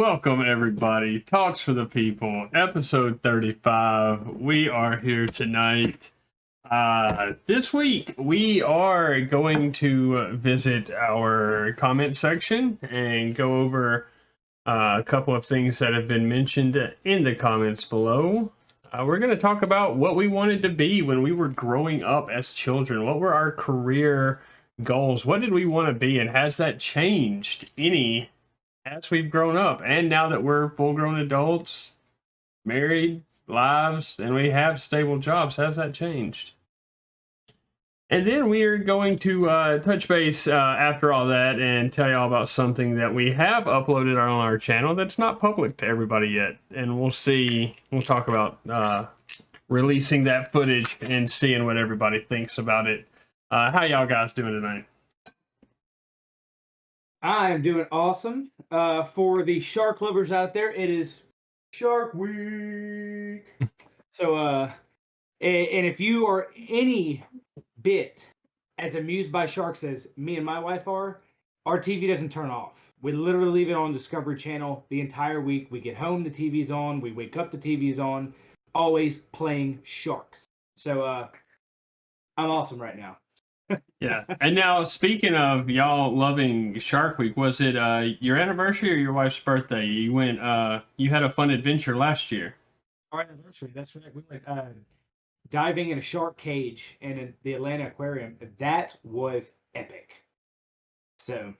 Welcome, everybody. Talks for the People, episode 35. We are here tonight. This week, we are going to visit our comment section and go over a couple of things that have been mentioned in the comments below. We're going to talk about what we wanted to be when we were growing up as children. What were our career goals? What did we want to be? And has that changed any as we've grown up? And now that we're full-grown adults, married, lives, and we have stable jobs, has that changed? And then we are going to touch base after all that and tell you all about something that we have uploaded on our channel that's not public to everybody yet. And we'll talk about releasing that footage and seeing what everybody thinks about it. How y'all guys doing tonight? I'm doing awesome. For the shark lovers out there, it is Shark Week. So, and if you are any bit as amused by sharks as me and my wife are, our TV doesn't turn off. We literally leave it on Discovery Channel the entire week. We get home, the TV's on. We wake up, the TV's on. Always playing sharks. So, I'm awesome right now. Yeah. And now, speaking of y'all loving Shark Week, was it your anniversary or your wife's birthday? You went, you had a fun adventure last year. Our anniversary, that's right. We went diving in a shark cage in the Atlanta Aquarium. That was epic. So,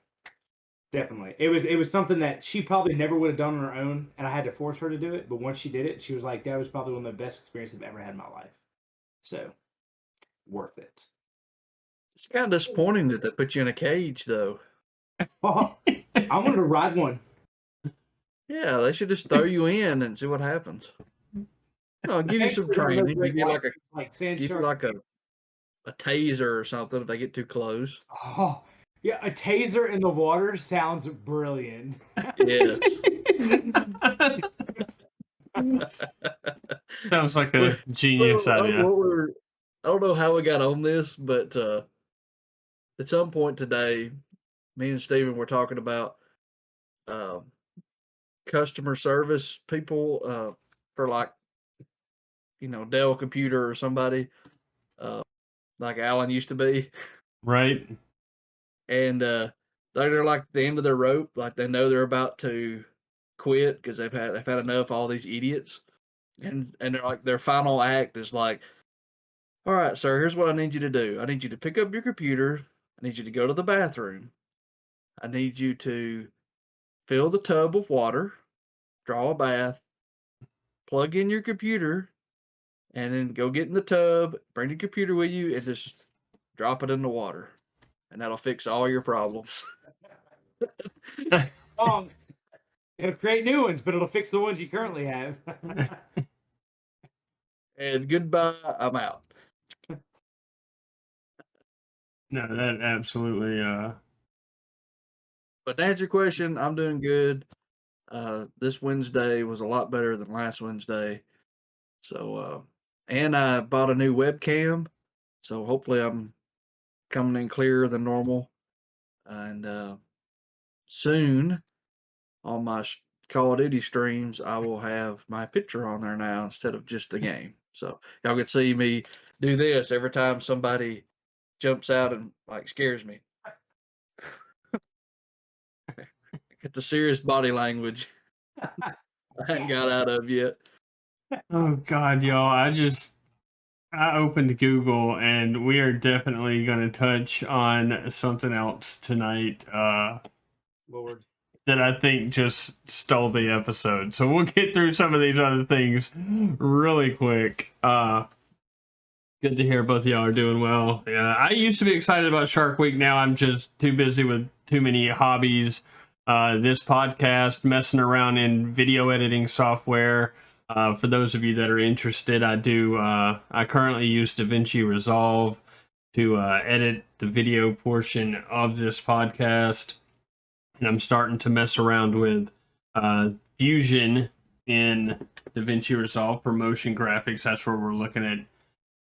definitely. It was something that she probably never would have done on her own, and I had to force her to do it. But once she did it, she was like, that was probably one of the best experiences I've ever had in my life. So, worth it. It's kind of disappointing that they put you in a cage, though. Oh, I wanted to ride one. Yeah, they should just throw you in and see what happens. I'll give you some training. Give you like a taser or something if they get too close. Oh, yeah, a taser in the water sounds brilliant. Yes. Sounds like a genius idea. I don't know how we got on this, but at some point today, me and Steven were talking about customer service people for like, Dell Computer or somebody, like Alan used to be. Right. And they're like at the end of their rope, like they know they're about to quit because they've had enough of all these idiots. And they're like, their final act is like, all right, sir, here's what I need you to do. I need you to pick up your computer. I need you to go to the bathroom. I need you to fill the tub with water, draw a bath, plug in your computer, and then go get in the tub, bring the computer with you, and just drop it in the water. And that'll fix all your problems. It'll create new ones, but it'll fix the ones you currently have. And goodbye, I'm out. No, that absolutely. But to answer your question, I'm doing good. This Wednesday was a lot better than last Wednesday. So, and I bought a new webcam. So hopefully I'm coming in clearer than normal. And soon on my Call of Duty streams, I will have my picture on there now instead of just the game. So y'all can see me do this every time somebody jumps out and like scares me. Get the serious body language I hadn't got out of yet. Oh God, y'all! I opened Google and we are definitely going to touch on something else tonight. Lord. That I think just stole the episode. So we'll get through some of these other things really quick. Good to hear both of y'all are doing well. Yeah, I used to be excited about Shark Week. Now I'm just too busy with too many hobbies. This podcast, messing around in video editing software. For those of you that are interested, I currently use DaVinci Resolve to edit the video portion of this podcast. And I'm starting to mess around with Fusion in DaVinci Resolve for motion graphics. That's where we're looking at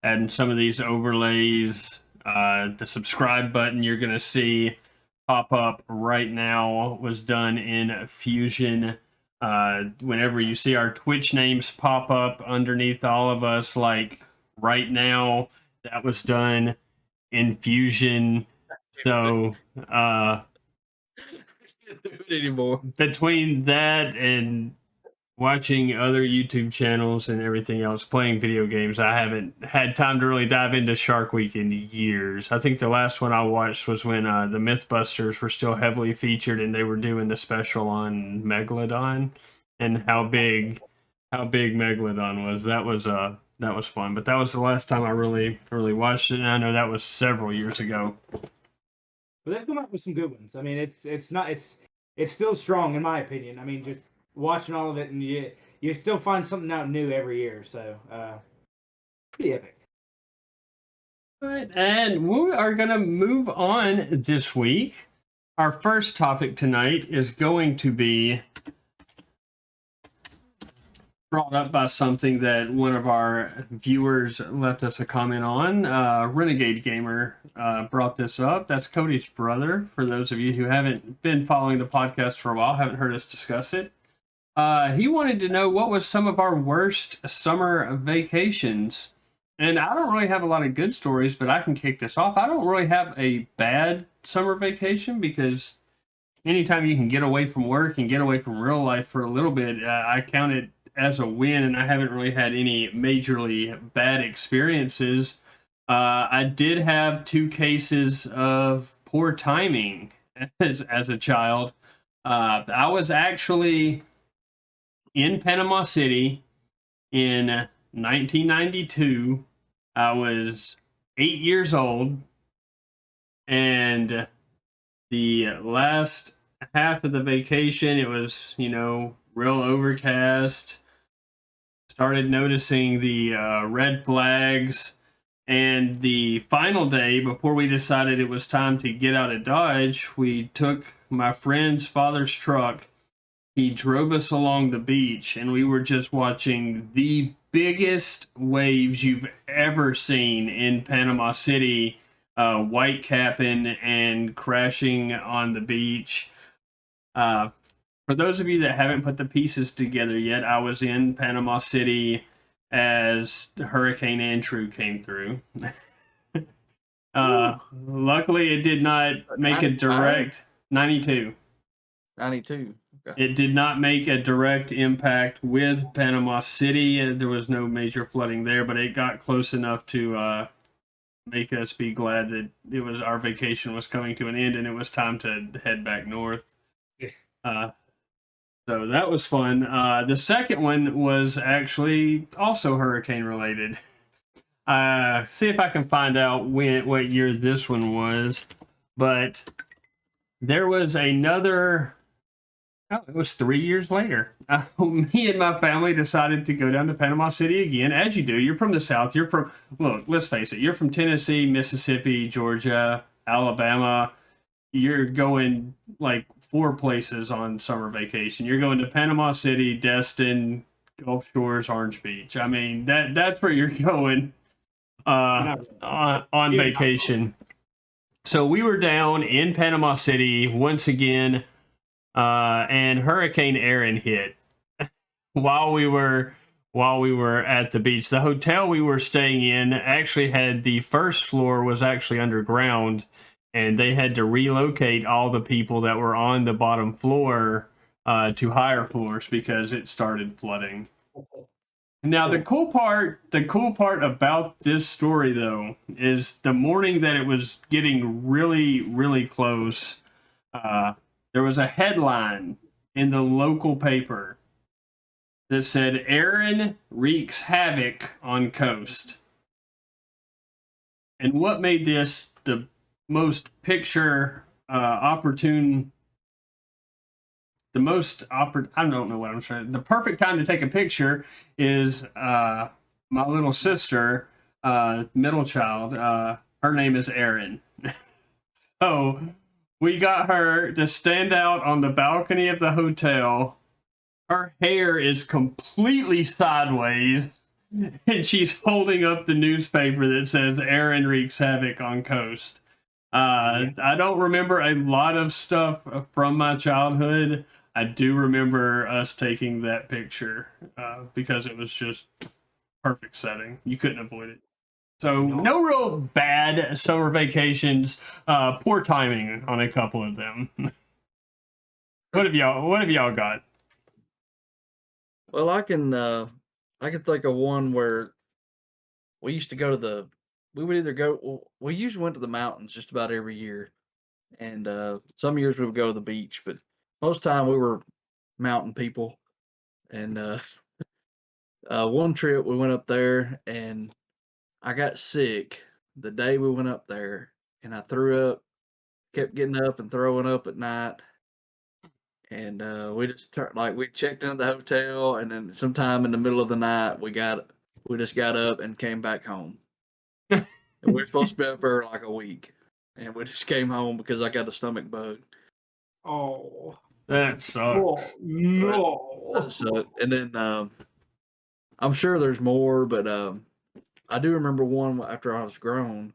adding some of these overlays. The subscribe button you're going to see pop up right now was done in Fusion. Whenever you see our Twitch names pop up underneath all of us, like right now, that was done in Fusion. So Can't do it anymore. between that and watching other YouTube channels and everything else, playing video games, I haven't had time to really dive into Shark Week in years. I think the last one I watched was when the Mythbusters were still heavily featured and they were doing the special on Megalodon and how big Megalodon was. That was fun, but that was the last time I really watched it, and I know that was several years ago. But they've come up with some good ones. I mean, it's still strong in my opinion. I mean, just watching all of it, and you still find something out new every year. So pretty epic. All right, and we are going to move on this week. Our first topic tonight is going to be brought up by something that one of our viewers left us a comment on. Renegade Gamer brought this up. That's Cody's brother. For those of you who haven't been following the podcast for a while, haven't heard us discuss it. He wanted to know what was some of our worst summer vacations. And I don't really have a lot of good stories, but I can kick this off. I don't really have a bad summer vacation because anytime you can get away from work and get away from real life for a little bit, I count it as a win, and I haven't really had any majorly bad experiences. I did have 2 cases of poor timing as a child. I was actually in Panama City in 1992. I was 8 years old, and the last half of the vacation, it was, real overcast. Started noticing the red flags, and the final day before we decided it was time to get out of Dodge, we took my friend's father's truck. He drove us along the beach, and we were just watching the biggest waves you've ever seen in Panama City, white capping and crashing on the beach. For those of you that haven't put the pieces together yet, I was in Panama City as Hurricane Andrew came through. Luckily, it did not make a direct 92. 92. Okay. It did not make a direct impact with Panama City. There was no major flooding there, but it got close enough to make us be glad that our vacation was coming to an end and it was time to head back north. So that was fun. The second one was actually also hurricane related. See if I can find out what year this one was. But there was another. Oh, it was 3 years later. Me and my family decided to go down to Panama City again, as you do. You're from the South. Look, let's face it. You're from Tennessee, Mississippi, Georgia, Alabama. You're going like 4 places on summer vacation. You're going to Panama City, Destin, Gulf Shores, Orange Beach. I mean, that's where you're going on vacation. So we were down in Panama City once again, and Hurricane Aaron hit while we were at the beach. The hotel we were staying in actually had the first floor was actually underground, and they had to relocate all the people that were on the bottom floor to higher floors because it started flooding. Now the cool part about this story though is the morning that it was getting really, really close, there was a headline in the local paper that said Aaron wreaks havoc on coast. And what made this the most opportune, I don't know what I'm trying. The perfect time to take a picture is my little sister, middle child. Her name is Erin. So we got her to stand out on the balcony of the hotel. Her hair is completely sideways, and she's holding up the newspaper that says Aaron wreaks havoc on coast. I don't remember a lot of stuff from my childhood. I do remember us taking that picture because it was just perfect setting. You couldn't avoid it. So no real bad summer vacations. Poor timing on a couple of them. What have y'all got? Well, I can think of one where we used to go to we would either go we usually went to the mountains just about every year. And some years we would go to the beach, but most time we were mountain people. And one trip we went up there and I got sick the day we went up there, and I threw up, kept getting up and throwing up at night. And we just we checked into the hotel, and then sometime in the middle of the night we just got up and came back home. And we were supposed to be up for like a week, and we just came home because I got a stomach bug. Oh, That sucks. no. So, and then I'm sure there's more, but I do remember one after I was grown.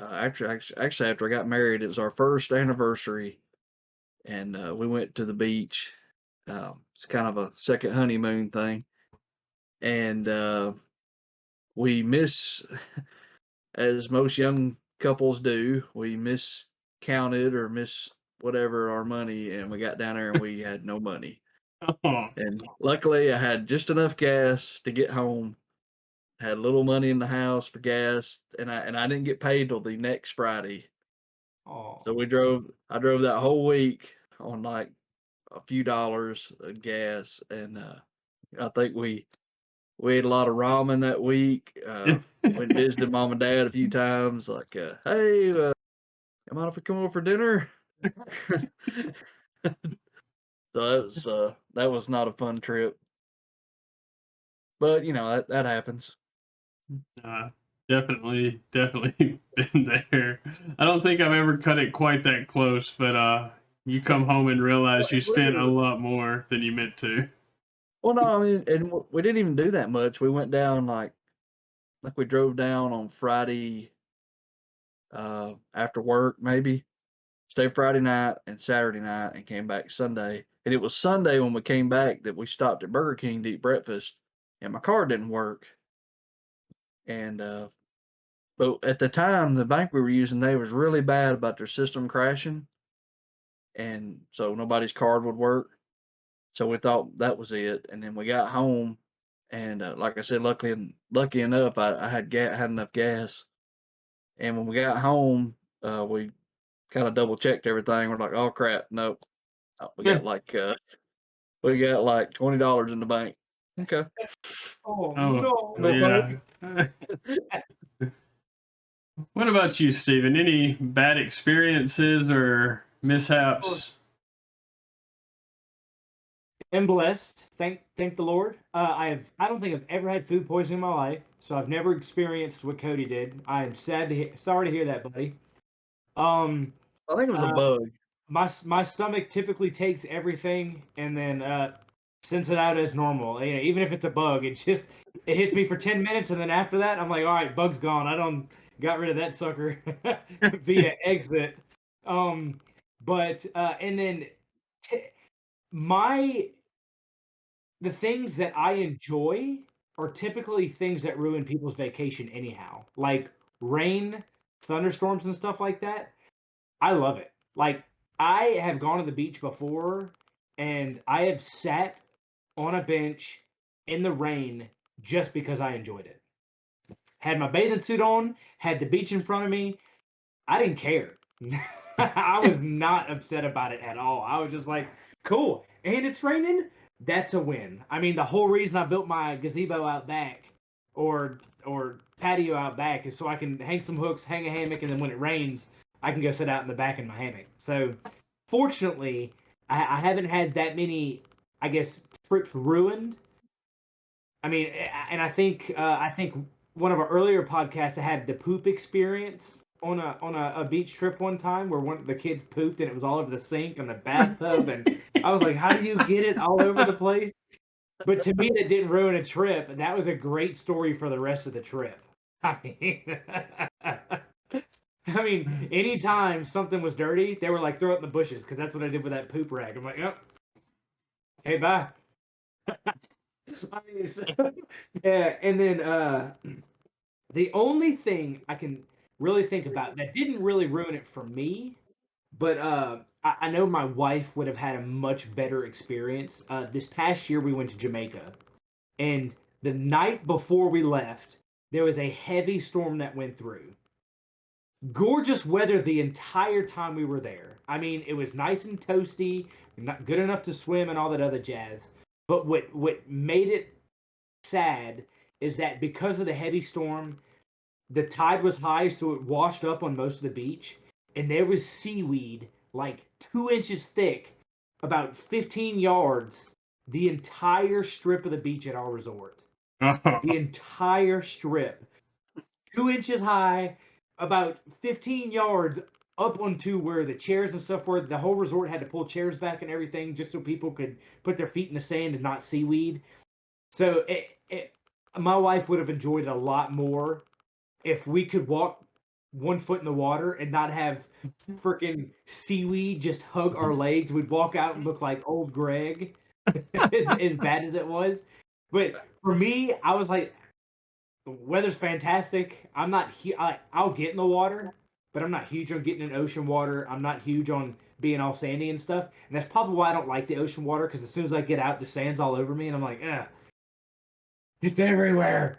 Actually, after I got married, it was our first anniversary, and we went to the beach. It's kind of a second honeymoon thing, and we as most young couples do, we miscounted or whatever our money, and we got down there and we had no money. Oh, And luckily, I had just enough gas to get home. Had a little money in the house for gas, and I didn't get paid till the next Friday. Oh. So I drove that whole week on like a few dollars of gas, and I think we ate a lot of ramen that week. Went and visited mom and dad a few times, like, hey, you mind if we come over for dinner? So that was not a fun trip, but that happens. uh, definitely been there. I don't think I've ever cut it quite that close, but you come home and realize you spent a lot more than you meant to. Well, no, I mean, and we didn't even do that much. We went down like we drove down on Friday after work, maybe stayed Friday night and Saturday night, and came back Sunday. And it was Sunday when we came back that we stopped at Burger King to eat breakfast, and my car didn't work. And but at the time, the bank we were using, they was really bad about their system crashing, and so nobody's card would work. So we thought that was it. And then we got home, and like I said, lucky enough, I had enough gas. And when we got home, we kind of double checked everything. We're like, oh crap, nope. We got like $20 in the bank. Okay. Oh, Oh, no. yeah. What about you, Steven? Any bad experiences or mishaps? I'm blessed. Thank the Lord. I don't think I've ever had food poisoning in my life, so I've never experienced what Cody did. I am sorry to hear that, buddy. I think it was a Uh, bug. my stomach typically takes everything and then sends it out as normal. You know, even if it's a bug, it hits me for 10 minutes, and then after that, I'm like, all right, bug's gone. I don't got rid of that sucker via exit. But and then t- my the things that I enjoy are typically things that ruin people's vacation anyhow, like rain, thunderstorms, and stuff like that. I love it. Like, I have gone to the beach before, and I have sat on a bench in the rain just because I enjoyed it. Had my bathing suit on, had the beach in front of me. I didn't care. I was not upset about it at all. I was just like, cool. And it's raining. That's a win. I mean, the whole reason I built my gazebo out back or patio out back is so I can hang some hooks, hang a hammock, and then when it rains, I can go sit out in the back in my hammock. So, fortunately, I haven't had that many, I guess, trips ruined. I mean, and I think one of our earlier podcasts I had the poop experience on a beach trip one time where one of the kids pooped and it was all over the sink and the bathtub, and I was like, how do you get it all over the place? But to me, that didn't ruin a trip, and that was a great story for the rest of the trip. I mean, I mean, anytime something was dirty, they were like, throw it in the bushes, because that's what I did with that poop rag. I'm like, yep, Okay, bye. Yeah, and then the only thing I can really think about that didn't really ruin it for me, but I know my wife would have had a much better experience. This past year we went to Jamaica, and the night before we left, there was a heavy storm that went through. Gorgeous weather the entire time we were there. I mean, it was nice and toasty, not good enough to swim and all that other jazz. But what made it sad is that because of the heavy storm, the tide was high, so it washed up on most of the beach, and there was seaweed like 2 inches thick, about 15 yards, the entire strip of the beach at our resort. The entire strip, 2 inches high, about 15 yards up onto where the chairs and stuff were. The whole resort had to pull chairs back and everything just so people could put their feet in the sand and not seaweed. So my wife would have enjoyed it a lot more if we could walk 1 foot in the water and not have freaking seaweed just hug our legs. We'd walk out and look like old Greg, as bad as it was. But for me, I was like, the weather's fantastic. I'm not I'll get in the water, but I'm not huge on getting in ocean water. I'm not huge on being all sandy and stuff. And that's probably why I don't like the ocean water, because as soon as I get out, the sand's all over me, and I'm like, it's everywhere.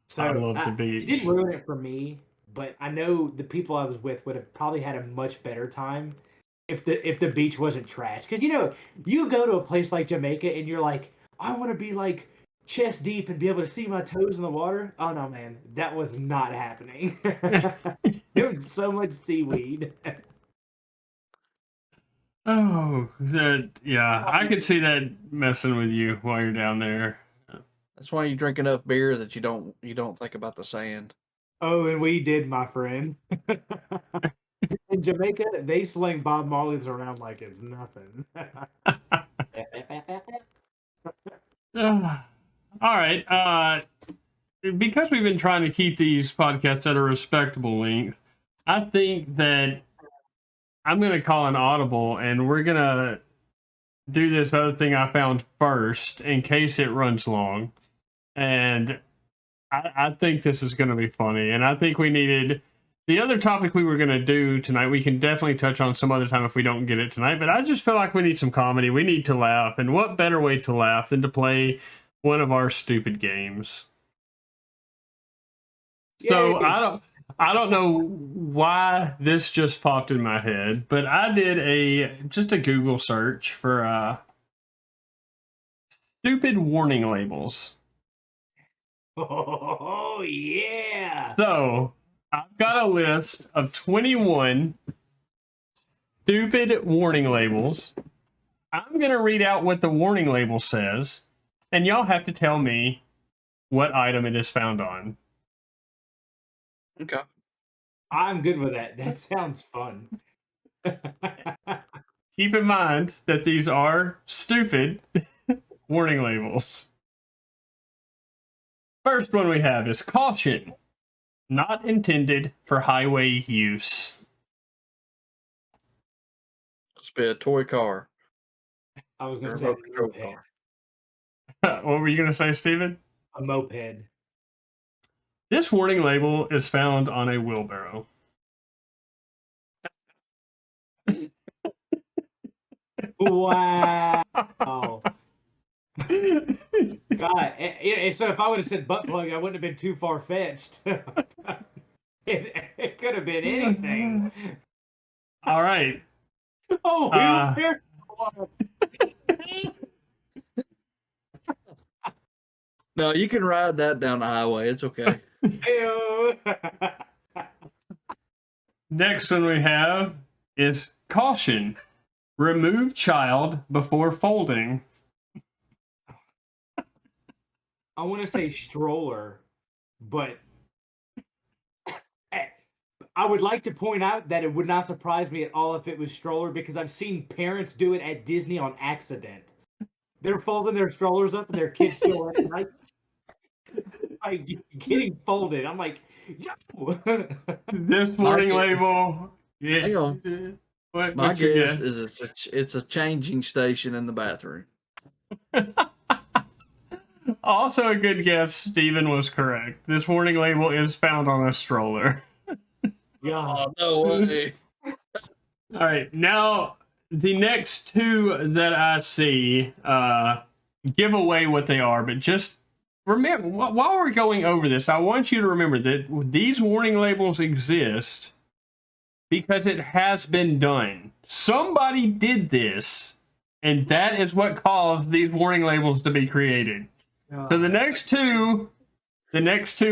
So I love the it beach. didn't ruin it for me, but I know the people I was with would have probably had a much better time if the beach wasn't trash. Because you go to a place like Jamaica and you're like, I want to be like chest deep and be able to see my toes in the water. Oh no, man, that was not happening. There was so much seaweed. Oh, yeah, I could see that messing with you while you're down there. That's why you drink enough beer that you don't think about the sand. Oh, and we did, my friend. In Jamaica, they sling Bob Marley's around like it's nothing. All right. Because we've been trying to keep these podcasts at a respectable length, I think that I'm going to call an audible, and we're going to do this other thing I found first in case it runs long. And I think this is going to be funny. And I think we needed the other topic we were going to do tonight. We can definitely touch on some other time if we don't get it tonight. But I just feel like we need some comedy. We need to laugh. And what better way to laugh than to play one of our stupid games? So I don't know why this just popped in my head, but I did just a Google search for stupid warning labels. Oh yeah. So I've got a list of 21 stupid warning labels. I'm going to read out what the warning label says, and y'all have to tell me what item it is found on. Okay. I'm good with that. That sounds fun. Keep in mind that these are stupid warning labels. First one we have is caution, not intended for highway use. Let's be a toy car. I was Or gonna a say remote a control moped. car. What were you going to say, Steven? A moped. This warning label is found on a wheelbarrow. Wow. God. So if I would have said butt plug, I wouldn't have been too far fetched. It could have been anything. All right. Oh, wheelbarrow. No, you can ride that down the highway. It's okay. Ew. Next one we have is caution, remove child before folding. I want to say stroller, but I would like to point out that it would not surprise me at all if it was stroller, because I've seen parents do it at Disney on accident. They're folding their strollers up and their kids still like getting folded. I'm like, yo. This warning label. Yeah. Hang on. What's My your guess guess? is it's a changing station in the bathroom. Also, a good guess. Steven was correct. This warning label is found on a stroller. Yeah. Oh, no way. All right, now the next two that I see give away what they are, but just remember while we're going over this, I want you to remember that these warning labels exist because it has been done. Somebody did this, and that is what caused these warning labels to be created. So the next two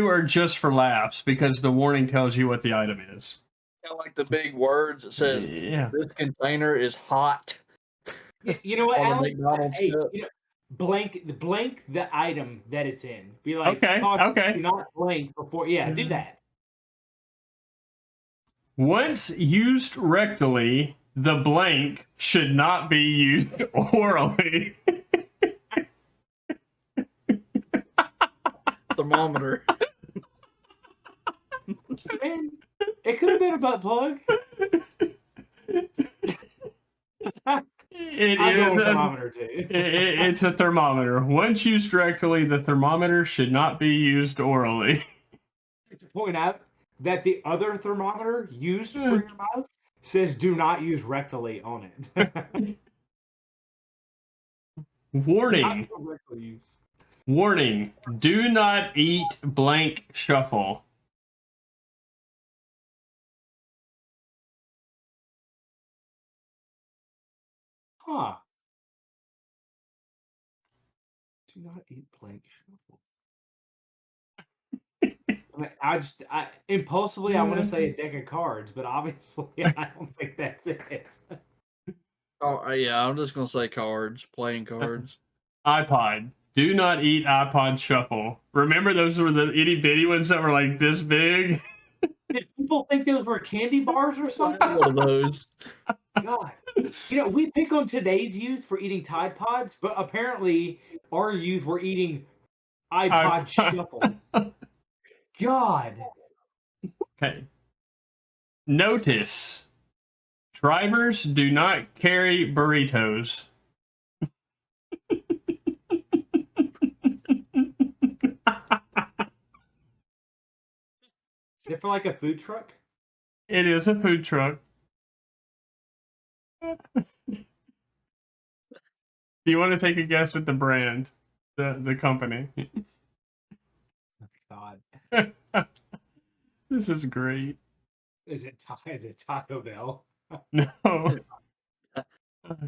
are just for laughs because the warning tells you what the item is. Kind of like the big words that says, Yeah. "This container is hot." You know what, On the Alex? McDonald's Hey, cup. blank the item that it's in. Be like, Okay, caution, okay. do not blank before. Yeah, do that. Once used rectally, the blank should not be used orally. Thermometer. Man, it could have been a butt plug. It's a thermometer. Once used directly, the thermometer should not be used orally. To point out that the other thermometer used for your mouth says do not use rectally on it. Warning. Warning. Do not eat blank shuffle. Huh. Do not eat blank shuffle. I impulsively I want to say a deck of cards, but obviously I don't think that's it. Oh yeah, I'm just gonna say cards, playing cards. iPod. Do not eat iPod shuffle. Remember those were the itty bitty ones that were like this big? Did people think those were candy bars or I something? had one of those. God. You know, we pick on today's youth for eating Tide Pods, but apparently our youth were eating iPod shuffle. God. Okay. Notice. Drivers do not carry burritos. Is it for like a food truck? It is a food truck. Do you want to take a guess at the brand? The company? God. This is great. Is it Taco Bell? No.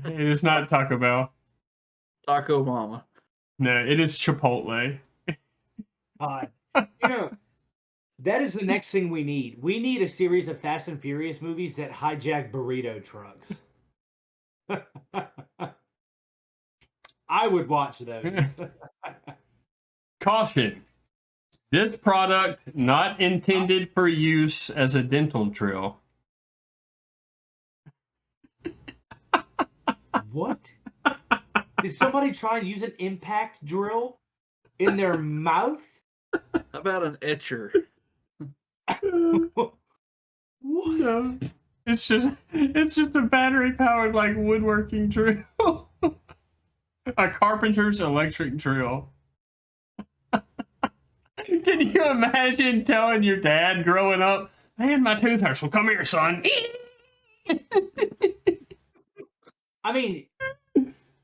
It is not Taco Bell. Taco Mama. No, it is Chipotle. God. You know, that is the next thing we need. We need a series of Fast and Furious movies that hijack burrito trucks. I would watch those. Caution. This product not intended for use as a dental drill. What? Did somebody try and use an impact drill in their mouth? How about an etcher? What? No. It's just a battery powered like woodworking drill. A carpenter's electric drill. Can you imagine telling your dad growing up, man, my tooth hurts? Well, come here, son. I mean,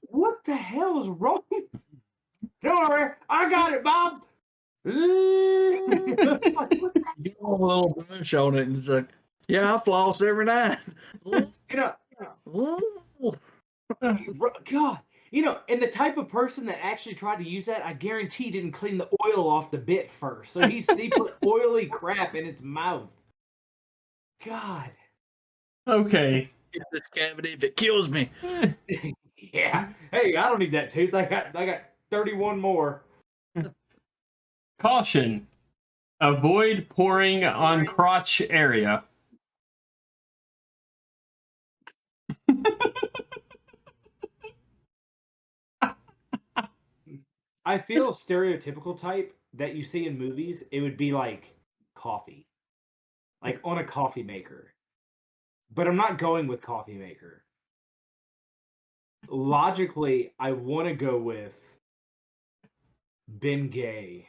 what the hell is wrong? Don't worry, I got it, Bob. Get a little brush on it and it's like, yeah, I floss every night. You know, God, you know, and the type of person that actually tried to use that, I guarantee didn't clean the oil off the bit first. So he put oily crap in its mouth. God. Okay. Get this cavity if it kills me. Yeah. Hey, I don't need that tooth. I got 31 more. Caution. Avoid pouring on crotch area. I feel stereotypical type that you see in movies, it would be like coffee. Like on a coffee maker. But I'm not going with coffee maker. logically, I want to go with been gay.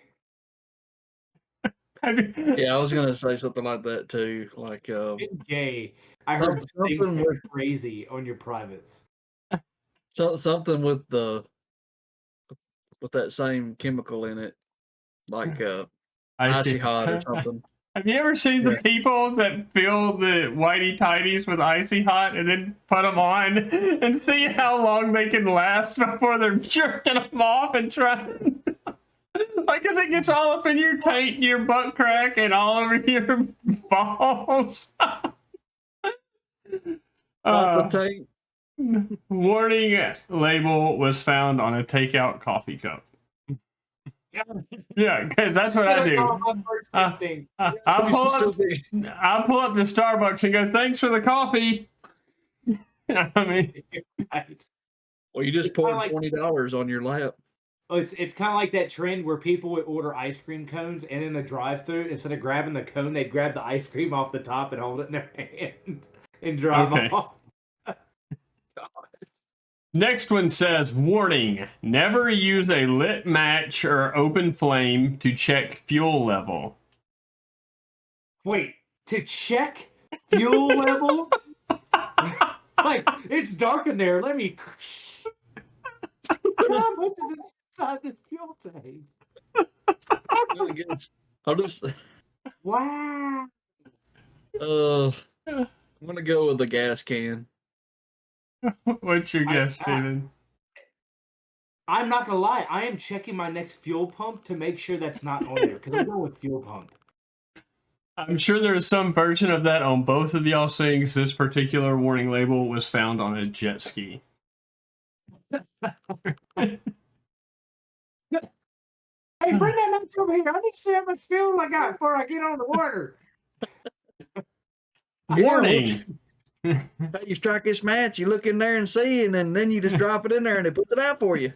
Yeah, I was gonna say something like that too. Like Been gay. I heard things something get with crazy on your privates. something with that same chemical in it, like icy hot or something. Have you ever seen the Yeah. people that fill the whitey tighties with icy hot and then put them on and see how long they can last before they're jerking them off and trying? Like, if it gets all up in your taint and your butt crack and all over your balls. Not the taint. Warning label was found on a takeout coffee cup. Yeah, because that's what I do. I'll pull up the Starbucks and go, "Thanks for the coffee." I mean, Well, you just It's kinda poured like- $20 on your lap. it's kind of like that trend where people would order ice cream cones, and in the drive-through, instead of grabbing the cone, they'd grab the ice cream off the top and hold it in their hand and drive Okay. off. next one says, "Warning: never use a lit match or open flame to check fuel level." Wait, to check fuel level? Like, it's dark in there. Let me. How much is inside this fuel tank? I'll just Wow. I'm gonna go with the gas can. What's your guess, Steven? I'm not gonna lie. I am checking my next fuel pump to make sure that's not on there because I'm going with fuel pump. I'm sure there is some version of that on both of y'all things. This particular warning label was found on a jet ski. Hey, bring that match over here. I need to see how much fuel I got before I get on the water. Warning! How you strike this match, you look in there and see, and then you just drop it in there and they put it out for you.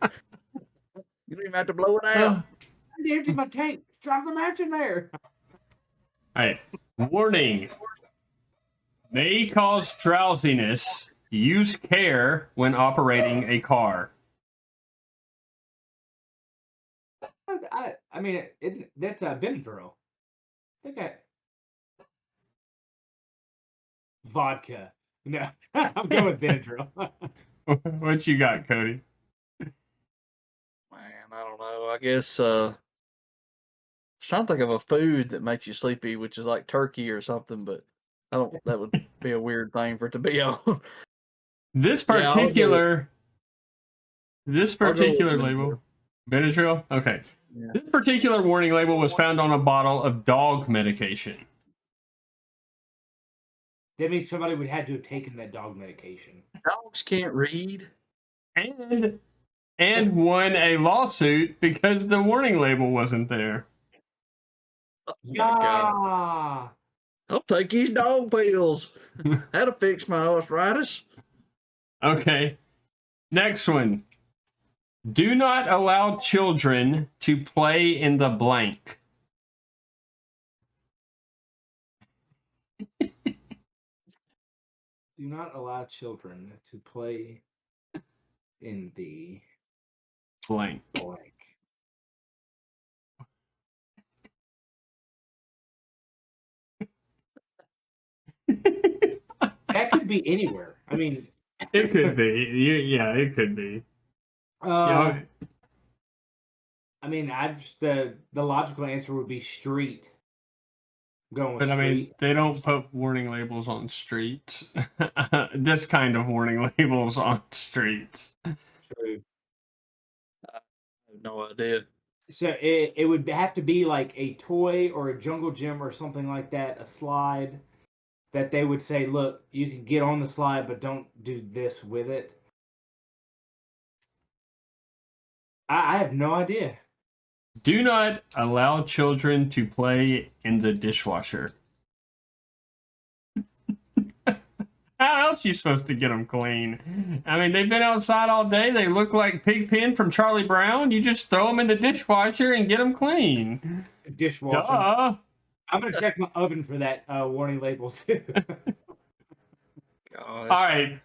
You don't even have to blow it out. I need to empty my tank. Drop the match in there. Alright. Warning. May cause drowsiness. Use care when operating a car. I mean, that's Benadryl. I think vodka. No, I'm going with Benadryl. What you got, Cody? Man, I don't know. I guess I was trying to think of a food that makes you sleepy, which is like turkey or something, but I don't. That would be a weird thing for it to be on. This Yeah, I'll go particular Benadryl. label. Benadryl? Okay. Yeah. This particular warning label was found on a bottle of dog medication. That means somebody would have to have taken that dog medication. Dogs can't read. And won a lawsuit because the warning label wasn't there. Oh my God. Yeah. I'll take these dog pills. That'll fix my arthritis. Okay. Next one. Do not allow children to play in the blank. Do not allow children to play in the Blank. blank. That could be anywhere. I mean, It could be. Yeah, it could be. I mean, the logical answer would be street. I'm going with But I mean, street. they don't put warning labels on streets. This kind of warning labels on streets. True. I have no idea. So it would have to be like a toy or a jungle gym or something like that, a slide that they would say, look, you can get on the slide, but don't do this with it. I have no idea. Do not allow children to play in the dishwasher. How else are you supposed to get them clean? I mean, they've been outside all day. They look like Pigpen from Charlie Brown. You just throw them in the dishwasher and get them clean. Dishwasher. Duh. I'm going to check my oven for that warning label, too. Gosh. All right.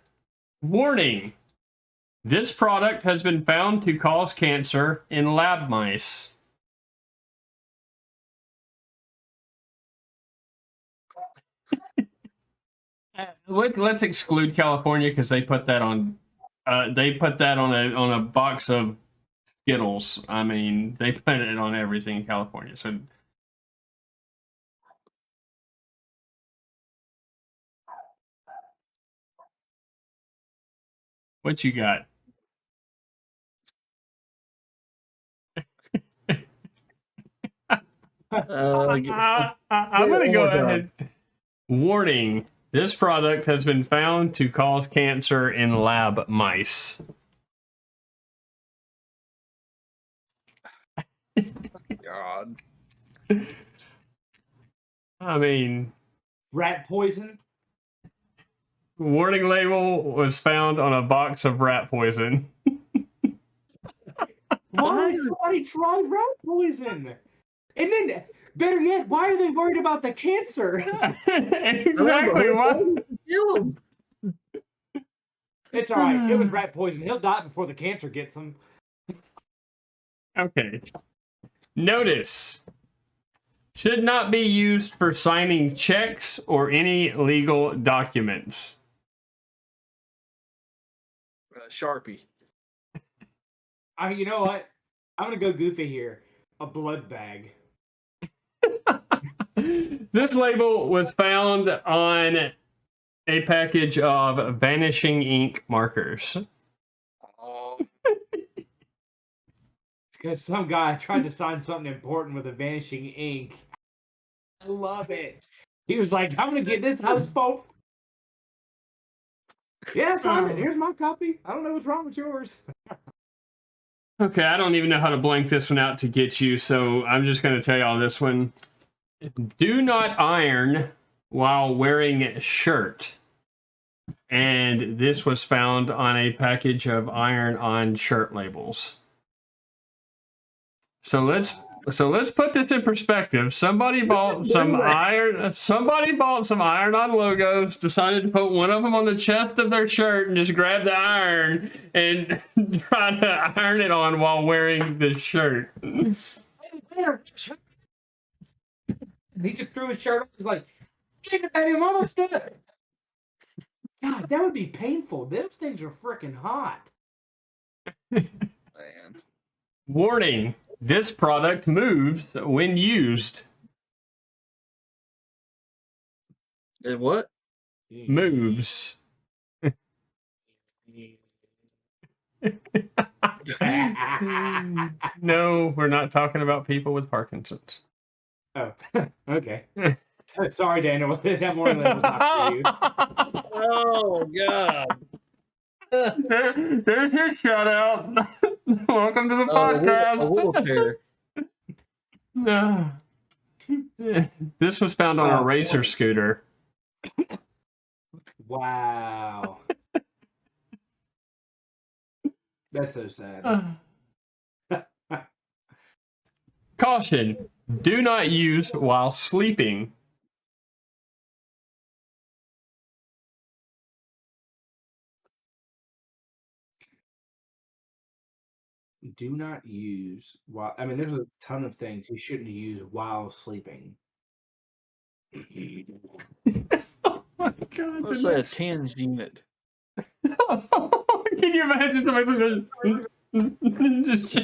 Warning. This product has been found to cause cancer in lab mice. Let's exclude California because they put that on. They put that on a box of Skittles. I mean, they put it on everything in California. So, what you got? I'm going to go ahead. Warning. This product has been found to cause cancer in lab mice. God. I mean, Rat poison. warning label was found on a box of rat poison. Why would somebody try rat poison? And then, better yet, why are they worried about the cancer? Exactly. Why? Kill him. It's all right. It was rat poison. He'll die before the cancer gets him. Okay. Notice. Should not be used for signing checks or any legal documents. Sharpie. You know what? I'm gonna go goofy here. A blood bag. This label was found on a package of vanishing ink markers. Oh, Because some guy tried to sign something important with a vanishing ink. I love it. He was like, I'm gonna get this house phone. Yeah, sign it. Here's my copy. I don't know what's wrong with yours. Okay, I don't even know how to blank this one out to get you, so I'm just going to tell y'all this one. Do not iron while wearing a shirt. And this was found on a package of iron-on shirt labels. So let's put this in perspective. Somebody bought some iron-on logos, decided to put one of them on the chest of their shirt, and just grab the iron and try to iron it on while wearing the shirt. And he just threw his shirt on. He's like, baby, I'm almost done. God, that would be painful. Those things are freaking hot. man. Warning: this product moves when used. And what? Moves. No, we're not talking about people with Parkinson's. Oh, okay. Sorry, Daniel. That morning was not for you. Oh God. There's your shout out. Welcome to the A podcast. wheelchair. This was found on a racer scooter. Wow. That's so sad. Caution: do not use while sleeping. Do not use while. I mean, there's a ton of things you shouldn't use while sleeping. Oh my God! Let's say a tens unit. Can you imagine somebody just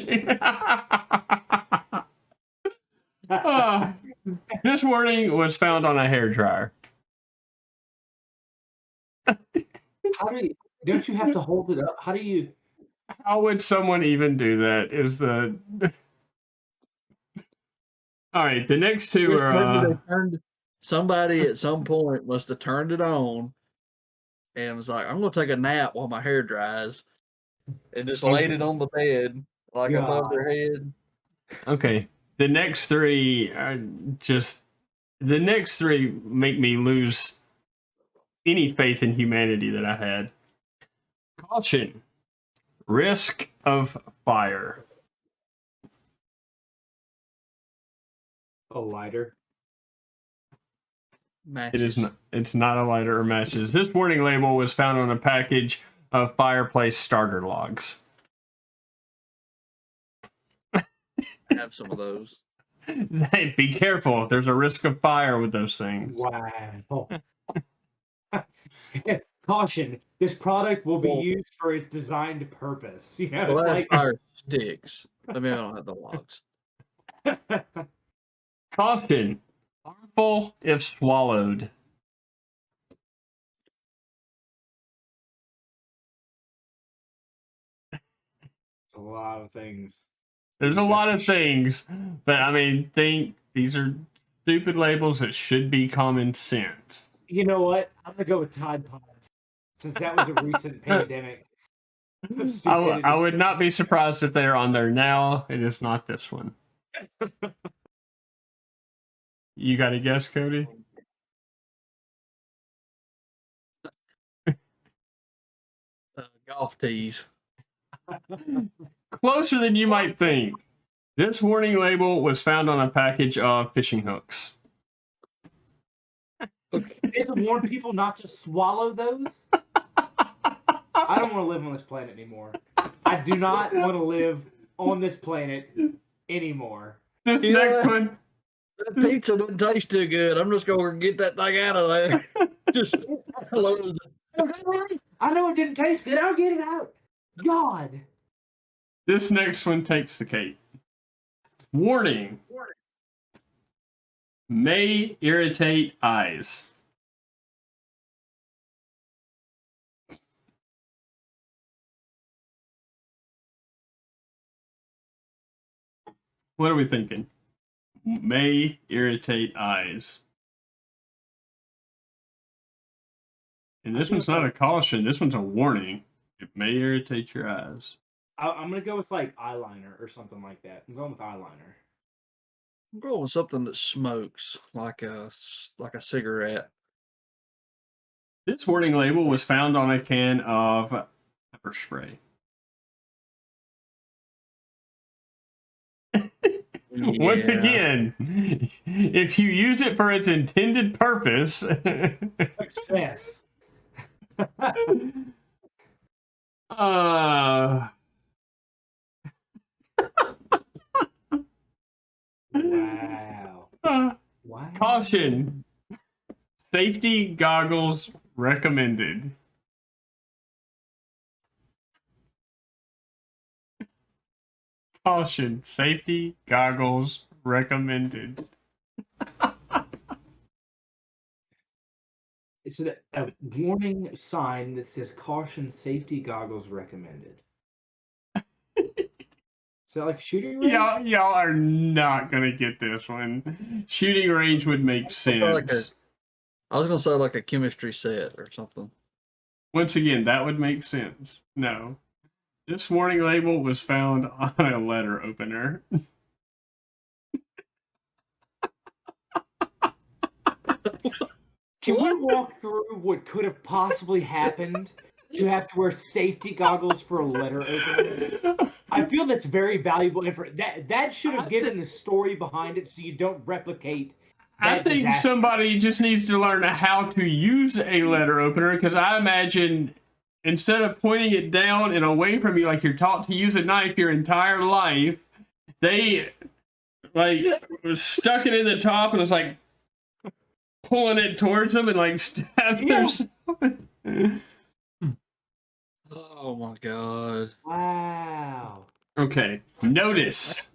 this warning was found on a hairdryer. How do you? Don't you have to hold it up? How do you? How would someone even do that? Is the all right? The next two Maybe are. they turned, somebody at some point must have turned it on and was like, I'm gonna take a nap while my hair dries, and just laid it on the bed like above their head. Okay. The next three are just. The next three make me lose any faith in humanity that I had. Caution. Risk of fire. A lighter. Matches. It is not. It's not a lighter or matches. This warning label was found on a package of fireplace starter logs. I have some of those. Hey, be careful. There's a risk of fire with those things. Wow. Caution, this product will be used for its designed purpose. You know, Well, it's I have like fire sticks. I mean, I don't have the logs. Caution. Harmful if swallowed. a lot of things. There's a lot of things, but I mean, these are stupid labels that should be common sense. You know what? I'm gonna go with Tide Pods since that was a recent pandemic. Of stupidity. I would not be surprised if they are on there now. It is not this one. You got a guess, Cody? Golf tees. Closer than you might think. This warning label was found on a package of fishing hooks. It's to warn people not to swallow those. I don't want to live on this planet anymore. I do not want to live on this planet anymore. This You know next what? one. That pizza didn't taste too good. I'm just going to get that thing out of there. Just lose it. I know it didn't taste good. I'll get it out. God. This next one takes the cake. Warning. May irritate eyes. What are we thinking? May irritate eyes. And this one's not a caution. This one's a warning. It may irritate your eyes. I'm going to go with like eyeliner or something like that. I'm going with eyeliner. I'm going with something that smokes, like a cigarette. This warning label was found on a can of pepper spray. Once again, if you use it for its intended purpose, Success. Wow. Wow. Caution. Safety goggles recommended. Caution. Safety goggles recommended. It's a warning sign that says caution, safety goggles recommended. Is that like shooting range? Y'all are not gonna get this one. Shooting range would make sense. I was going to say like a chemistry set or something. Once again, that would make sense. No. This warning label was found on a letter opener. Can we walk through what could have possibly happened to have to wear safety goggles for a letter opener? I feel that's very valuable information. That should have given the story behind it so you don't replicate. I think somebody just needs to learn how to use a letter opener, because I imagine instead of pointing it down and away from you like you're taught to use a knife your entire life, they like stuck it in the top and was like pulling it towards them and like stabbed their Oh my god! Wow. Okay, notice.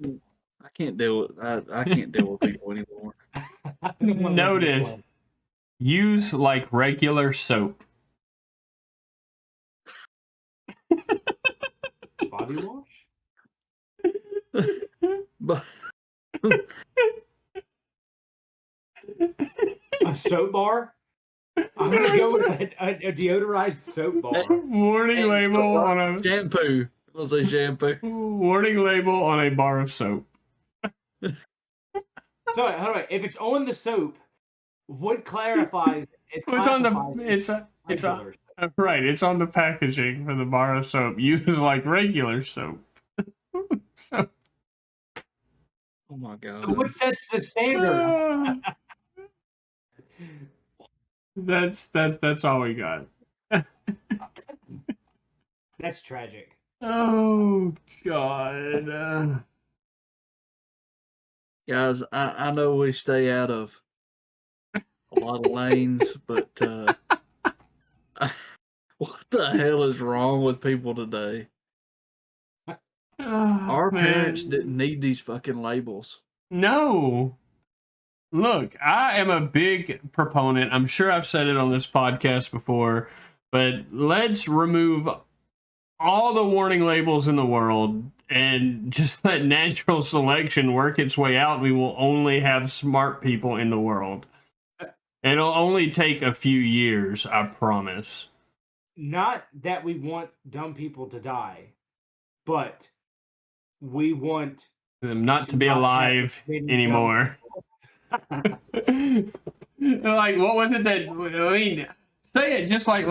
I can't deal with I can't deal with people anymore. Notice. Use like regular soap. Body wash? But A soap bar? I'm gonna go with a deodorized soap bar. Warning label on a shampoo. I'll say shampoo. warning label on a bar of soap. So hold on. If it's on the soap, what clarifies it? It's on the right. It's on the packaging for the bar of soap. Use like regular soap. So, Oh my god! what sets the standard? That's all we got. That's tragic. Oh God. Guys, I know we stay out of a lot of lanes, but what the hell is wrong with people today? Oh, Our parents man. didn't need these fucking labels. No. Look, I am a big proponent. I'm sure I've said it on this podcast before, but let's remove all the warning labels in the world and just let natural selection work its way out. We will only have smart people in the world. It'll only take a few years, I promise. Not that we want dumb people to die, but we want Them not to be not have alive many dumb anymore. people. Like, what was it that, I mean, say it just like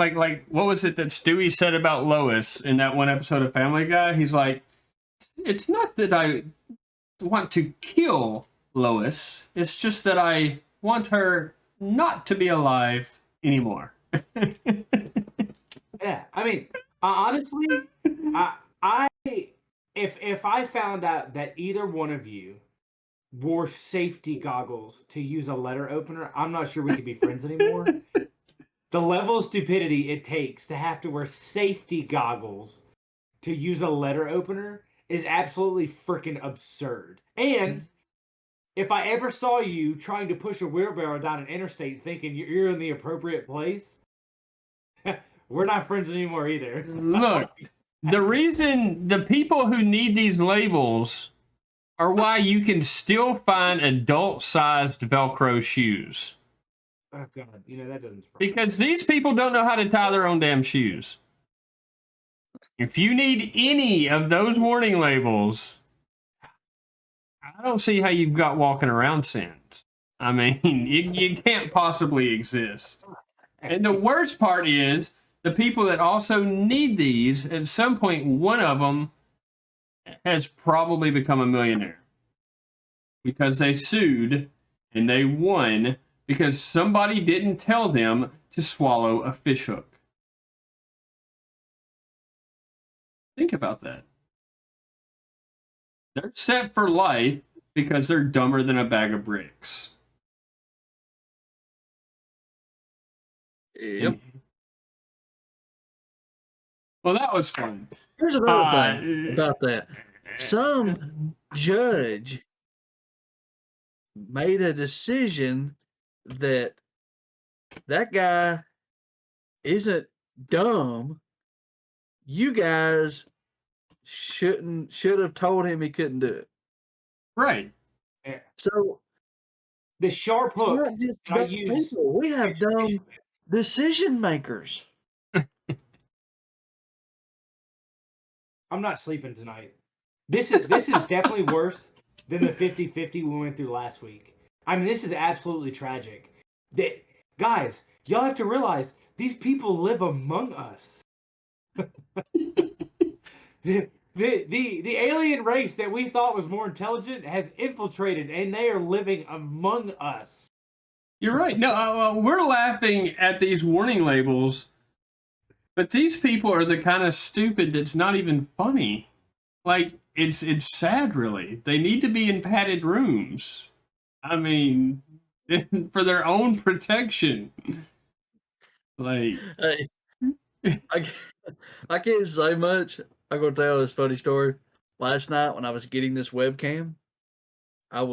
what was it that Stewie said about Lois in that one episode of Family Guy? He's like, it's not that I want to kill Lois, it's just that I want her not to be alive anymore. Yeah, I mean, honestly, I if I found out that either one of you wore safety goggles to use a letter opener, I'm not sure we could be friends anymore. The level of stupidity it takes to have to wear safety goggles to use a letter opener is absolutely freaking absurd. And if I ever saw you trying to push a wheelbarrow down an interstate thinking you're in the appropriate place, we're not friends anymore either. Look, the reason the people who need these labels are why you can still find adult-sized Velcro shoes. Oh God, that doesn't surprise Because these people don't know how to tie their own damn shoes. If you need any of those warning labels, I don't see how you've got walking around since. I mean, you can't possibly exist. And the worst part is the people that also need these, at some point, one of them has probably become a millionaire because they sued and they won because somebody didn't tell them to swallow a fish hook. Think about that. They're set for life because they're dumber than a bag of bricks. Yep. Well, that was fun. Here's another thing about that. Some judge made a decision that guy isn't dumb. You guys should have told him he couldn't do it. Right. Yeah. So The sharp it's hook not just that I dumb use. people. We have dumb decision makers. I'm not sleeping tonight. This is definitely worse than the 50-50 we went through last week. I mean, this is absolutely tragic. Guys, y'all have to realize these people live among us. The alien race that we thought was more intelligent has infiltrated, and they are living among us. You're right. No, we're laughing at these warning labels, but these people are the kind of stupid that's not even funny. Like, it's sad, really. They need to be in padded rooms. I mean, for their own protection. Like, Hey, I can't say much. I'm gonna tell this funny story. Last night when I was getting this webcam, I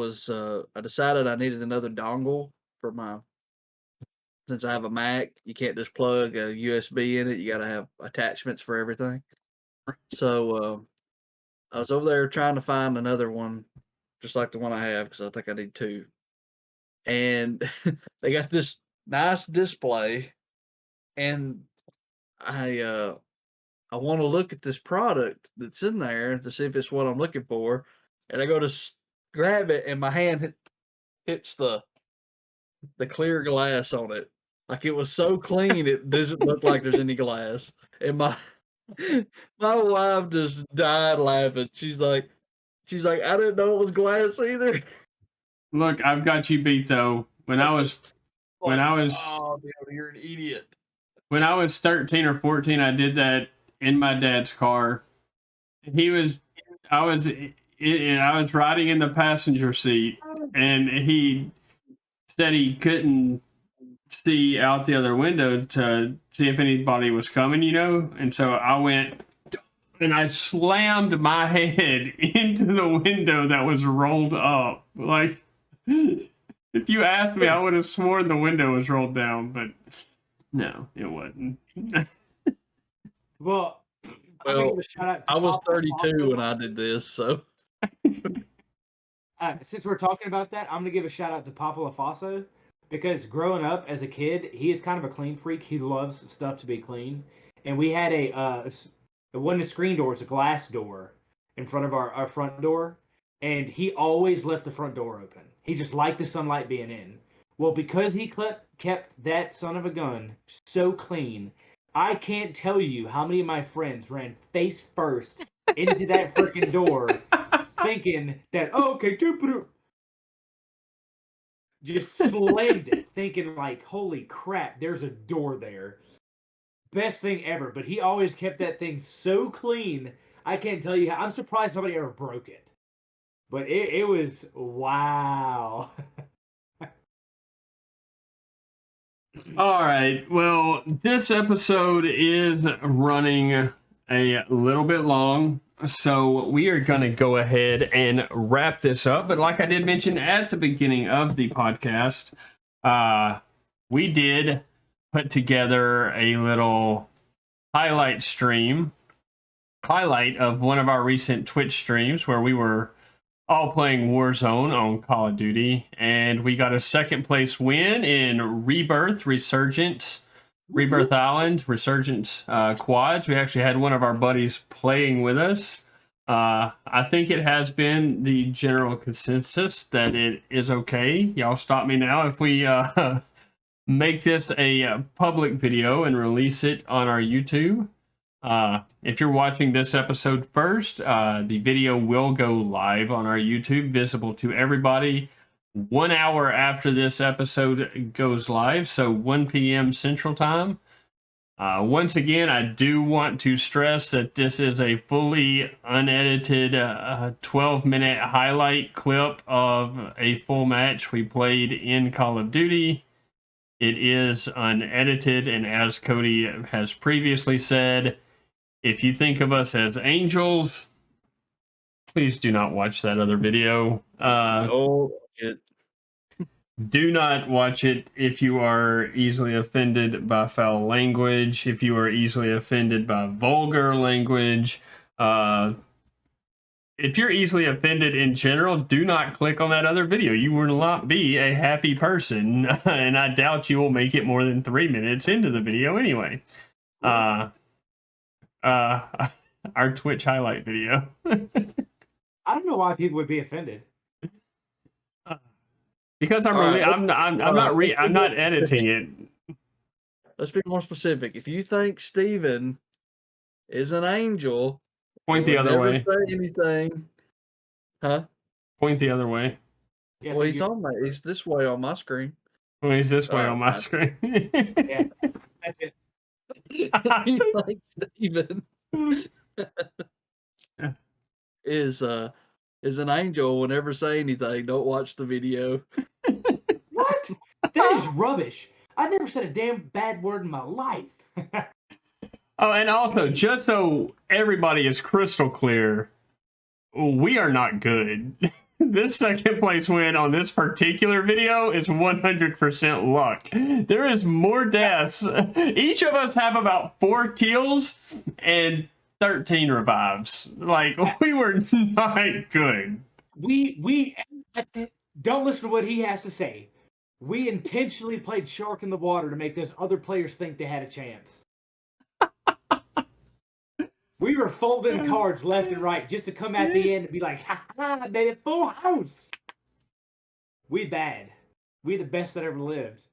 decided I needed another dongle for since I have a Mac, you can't just plug a USB in it. You gotta have attachments for everything. So I was over there trying to find another one, just like the one I have, because I think I need two. And they got this nice display, and I want to look at this product that's in there to see if it's what I'm looking for. And I go to grab it, and my hand hits the clear glass on it. Like it was so clean, it doesn't look like there's any glass. And my my wife just died laughing. She's like, I didn't know it was glass either. look, I've got you beat, though. When I was oh, dude, you're an idiot. when I was 13 or 14, I did that in my dad's car. I was riding in the passenger seat, and he said he couldn't see out the other window to see if anybody was coming, and so I went and I slammed my head into the window that was rolled up. Like, if you asked me, I would have sworn the window was rolled down, but no, it wasn't. Well, I'm gonna Well, give a shout out to I was Papa 32 when I did this, so Since we're talking about that, I'm gonna give a shout out to Papa LaFaso because growing up as a kid, he is kind of a clean freak. He loves stuff to be clean, and we had it wasn't a screen door; it's a glass door in front of our front door, and he always left the front door open. He just liked the sunlight being in. Well, because he kept that son of a gun so clean, I can't tell you how many of my friends ran face first into that freaking door thinking that, oh, okay, just slammed it, thinking like, holy crap, there's a door there. Best thing ever. But he always kept that thing so clean. I can't tell you how. I'm surprised somebody ever broke it. But it was wow. All right. Well, this episode is running a little bit long, so we are going to go ahead and wrap this up. But like I did mention at the beginning of the podcast, we did put together a little highlight of one of our recent Twitch streams where we were all playing Warzone on Call of Duty, and we got a second place win in Resurgence Island, Resurgence quads. We actually had one of our buddies playing with us. I think it has been the general consensus that it is okay. Y'all stop me now if we make this a public video and release it on our YouTube. If you're watching this episode first, the video will go live on our YouTube, visible to everybody 1 hour after this episode goes live, so 1 p.m. Central Time. Once again, I do want to stress that this is a fully unedited 12-minute highlight clip of a full match we played in Call of Duty. It is unedited, and as Cody has previously said, if you think of us as angels, please do not watch that other video. Do not watch it if you are easily offended by foul language, if you are easily offended by vulgar language. If you're easily offended in general, do not click on that other video. You will not be a happy person, and I doubt you will make it more than 3 minutes into the video anyway. Our Twitch highlight video. I don't know why people would be offended. Because I'm not editing it. Let's be more specific. If you think Steven is an angel, point the other way. Say anything, huh? Point the other way. Yeah, well, he's this way on my screen. Well, he's this way on my screen. Yeah, that's it. You like Steven is an angel will never say anything. Don't watch the video. What? That is rubbish. I never said a damn bad word in my life. Oh, and also, just so everybody is crystal clear, we are not good. This second place win on this particular video is 100% luck. There is more deaths. Each of us have about 4 kills and 13 revives. Like, we were not good. We don't listen to what he has to say. We intentionally played shark in the water to make those other players think they had a chance. We were folding cards left and right just to come at the end and be like, ha ha, baby, full house. We bad. We the best that ever lived.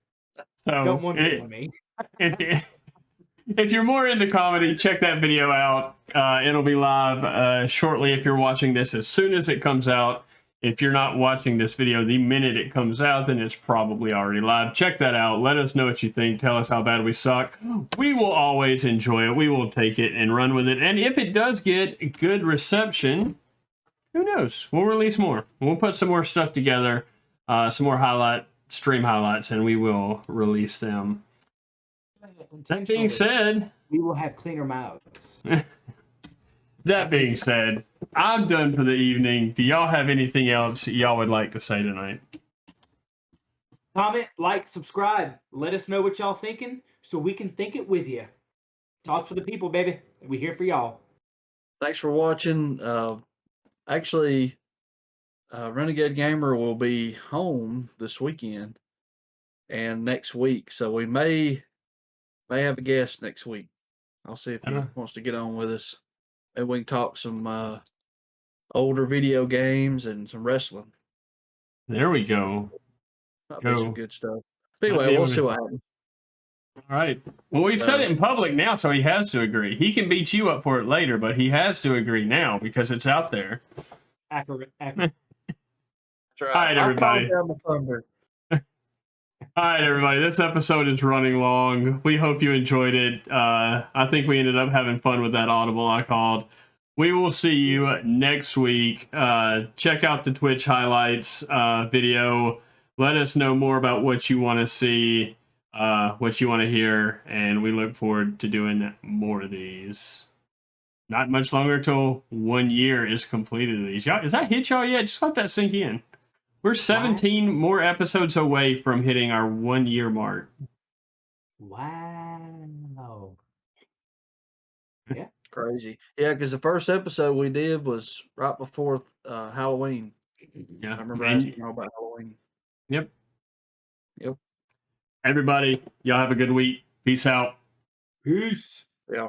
So don't want it on me. If you're more into comedy, check that video out. It'll be live shortly if you're watching this as soon as it comes out. If you're not watching this video the minute it comes out, then it's probably already live. Check that out. Let us know what you think. Tell us how bad we suck. We will always enjoy it. We will take it and run with it. And if it does get good reception, who knows? We'll release more. We'll put some more stuff together, some more stream highlights, and we will release them. That being said, we will have cleaner mouths. That being said, I'm done for the evening. Do y'all have anything else y'all would like to say tonight? Comment, like, subscribe. Let us know what y'all thinking so we can think it with you. Talk for the people, baby. We're here for y'all. Thanks for watching. Actually, Renegade Gamer will be home this weekend and next week, so we may have a guest next week. I'll see if he wants to get on with us. Maybe we can talk some older video games and some wrestling. There we go. That'll be some good stuff. Anyway, That'd be we'll see what happens. All right. Well, we've said it in public now, so he has to agree. He can beat you up for it later, but he has to agree now because it's out there. Accurate. That's right. All right, everybody. I'll calm down the thunder. All right, everybody. This episode is running long. We hope you enjoyed it. I think we ended up having fun with that audible I called. We will see you next week. Check out the Twitch highlights video. Let us know more about what you want to see, what you want to hear, and we look forward to doing more of these. Not much longer till 1 year is completed of these. Y'all, has that hit y'all yet? Just let that sink in. We're 17 more episodes away from hitting our 1 year mark. Wow. Yeah. Crazy. Yeah, because the first episode we did was right before Halloween. Yeah. I remember asking you all about Halloween. Yep. Yep. Everybody, y'all have a good week. Peace out. Peace. Yeah.